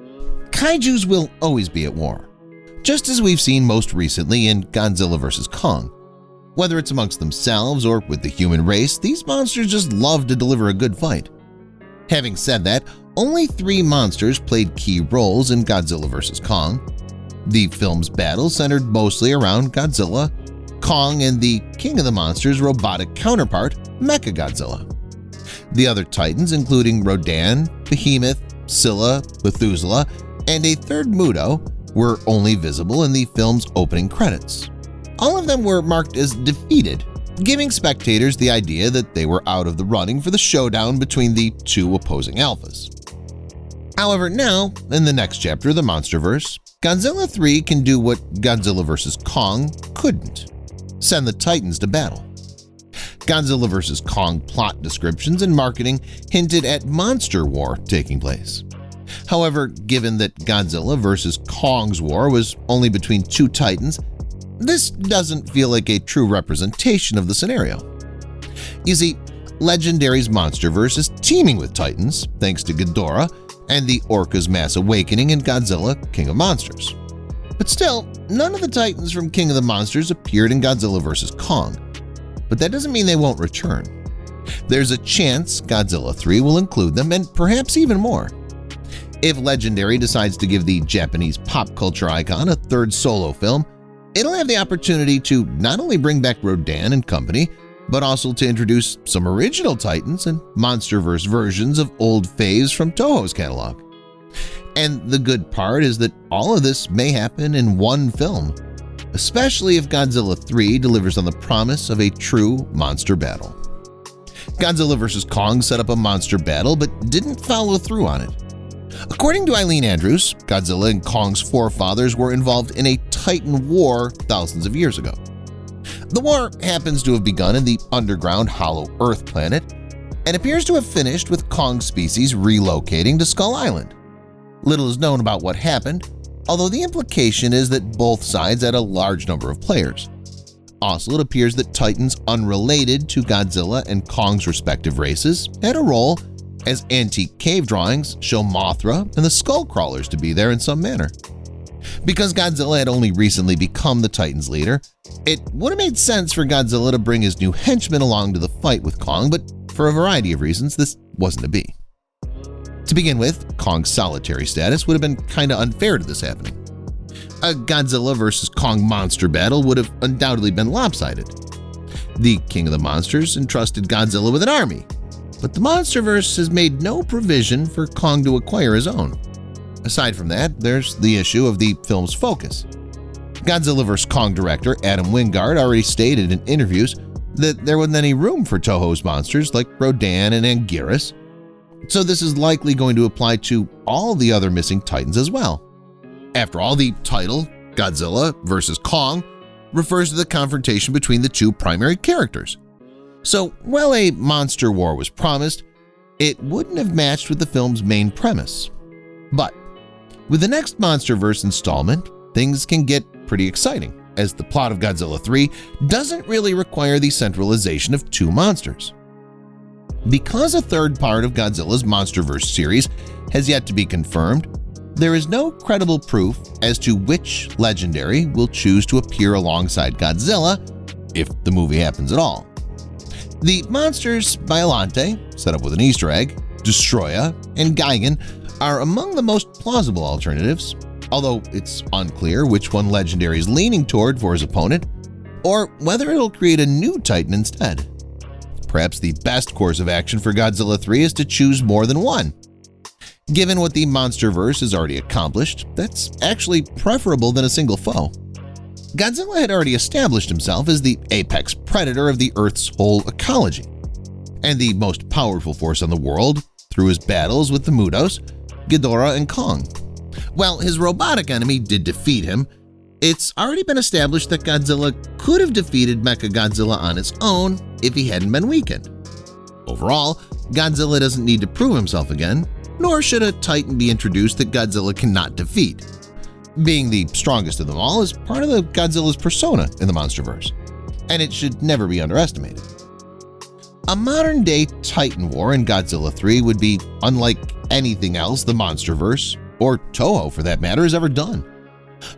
Kaijus will always be at war, just as we've seen most recently in Godzilla vs. Kong. Whether it's amongst themselves or with the human race, these monsters just love to deliver a good fight. Having said that, only 3 monsters played key roles in Godzilla vs. Kong. The film's battle centered mostly around Godzilla, Kong, and the king of the monsters' robotic counterpart, Mechagodzilla. The other titans, including Rodan, Behemoth, Scylla, Methuselah, and a third MUTO, were only visible in the film's opening credits. All of them were marked as defeated, giving spectators the idea that they were out of the running for the showdown between the 2 opposing alphas. However, now, in the next chapter of the MonsterVerse, Godzilla 3 can do what Godzilla vs. Kong couldn't – send the Titans to battle. Godzilla vs. Kong plot descriptions and marketing hinted at monster war taking place. However, given that Godzilla vs. Kong's war was only between 2 titans, this doesn't feel like a true representation of the scenario. You see, Legendary's MonsterVerse is teeming with titans thanks to Ghidorah and the Orca's mass awakening in Godzilla King of Monsters. But still, none of the titans from King of the Monsters appeared in Godzilla vs. Kong. But that doesn't mean they won't return. There's a chance Godzilla 3 will include them, and perhaps even more. If Legendary decides to give the Japanese pop culture icon a 3rd solo film, it'll have the opportunity to not only bring back Rodan and company, but also to introduce some original Titans and MonsterVerse versions of old faves from Toho's catalog. And the good part is that all of this may happen in one film, especially if Godzilla 3 delivers on the promise of a true monster battle. Godzilla vs. Kong set up a monster battle but didn't follow through on it. According to Eileen Andrews, Godzilla and Kong's forefathers were involved in a Titan war thousands of years ago. The war happens to have begun in the underground Hollow Earth planet and appears to have finished with Kong's species relocating to Skull Island. Little is known about what happened, although the implication is that both sides had a large number of players. Also, it appears that Titans unrelated to Godzilla and Kong's respective races had a role, as antique cave drawings show Mothra and the Skullcrawlers to be there in some manner. Because Godzilla had only recently become the Titans' leader, it would have made sense for Godzilla to bring his new henchmen along to the fight with Kong, but for a variety of reasons, this wasn't to be. To begin with, Kong's solitary status would have been kinda unfair to this happening. A Godzilla vs. Kong monster battle would have undoubtedly been lopsided. The King of the Monsters entrusted Godzilla with an army, but the MonsterVerse has made no provision for Kong to acquire his own. Aside from that, there's the issue of the film's focus. Godzilla vs. Kong director Adam Wingard already stated in interviews that there wasn't any room for Toho's monsters like Rodan and Anguirus, so this is likely going to apply to all the other missing Titans as well. After all, the title, Godzilla vs. Kong, refers to the confrontation between the 2 primary characters. So, while a monster war was promised, it wouldn't have matched with the film's main premise. But with the next MonsterVerse installment, things can get pretty exciting, as the plot of Godzilla 3 doesn't really require the centralization of 2 monsters. Because a 3rd part of Godzilla's MonsterVerse series has yet to be confirmed, there is no credible proof as to which Legendary will choose to appear alongside Godzilla, if the movie happens at all. The monsters Biollante, set up with an Easter egg, Destroya, and Gigan are among the most plausible alternatives, although it's unclear which one Legendary is leaning toward for his opponent, or whether it'll create a new Titan instead. Perhaps the best course of action for Godzilla 3 is to choose more than one. Given what the MonsterVerse has already accomplished, that's actually preferable than a single foe. Godzilla had already established himself as the apex predator of the Earth's whole ecology, and the most powerful force on the world through his battles with the MUTOs, Ghidorah and Kong. While his robotic enemy did defeat him, it's already been established that Godzilla could have defeated Mechagodzilla on its own if he hadn't been weakened. Overall, Godzilla doesn't need to prove himself again, nor should a Titan be introduced that Godzilla cannot defeat. Being the strongest of them all is part of the Godzilla's persona in the MonsterVerse, and it should never be underestimated. A modern-day Titan war in Godzilla 3 would be unlike anything else the MonsterVerse, or Toho for that matter, has ever done.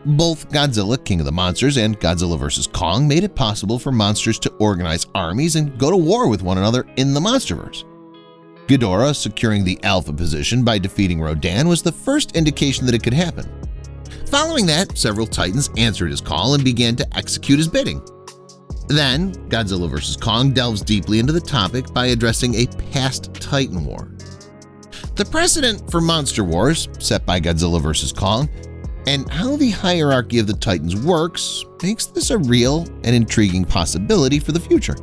Both Godzilla King of the Monsters and Godzilla vs. Kong made it possible for monsters to organize armies and go to war with one another in the MonsterVerse. Ghidorah securing the alpha position by defeating Rodan was the first indication that it could happen. Following that, several titans answered his call and began to execute his bidding. Then, Godzilla vs. Kong delves deeply into the topic by addressing a past Titan war. The precedent for monster wars set by Godzilla vs. Kong and how the hierarchy of the Titans works makes this a real and intriguing possibility for the future,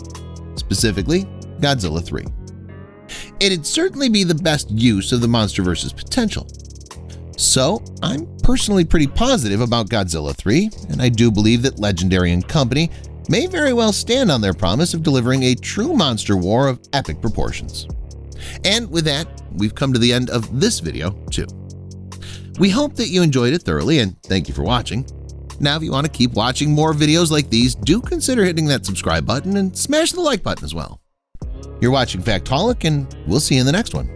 specifically Godzilla 3. It'd certainly be the best use of the MonsterVerse's potential. So I'm personally pretty positive about Godzilla 3, and I do believe that Legendary and company may very well stand on their promise of delivering a true monster war of epic proportions. And with that, we've come to the end of this video too. We hope that you enjoyed it thoroughly, and thank you for watching. Now, if you want to keep watching more videos like these, do consider hitting that subscribe button and smash the like button as well. You're watching Factaholic, and we'll see you in the next one.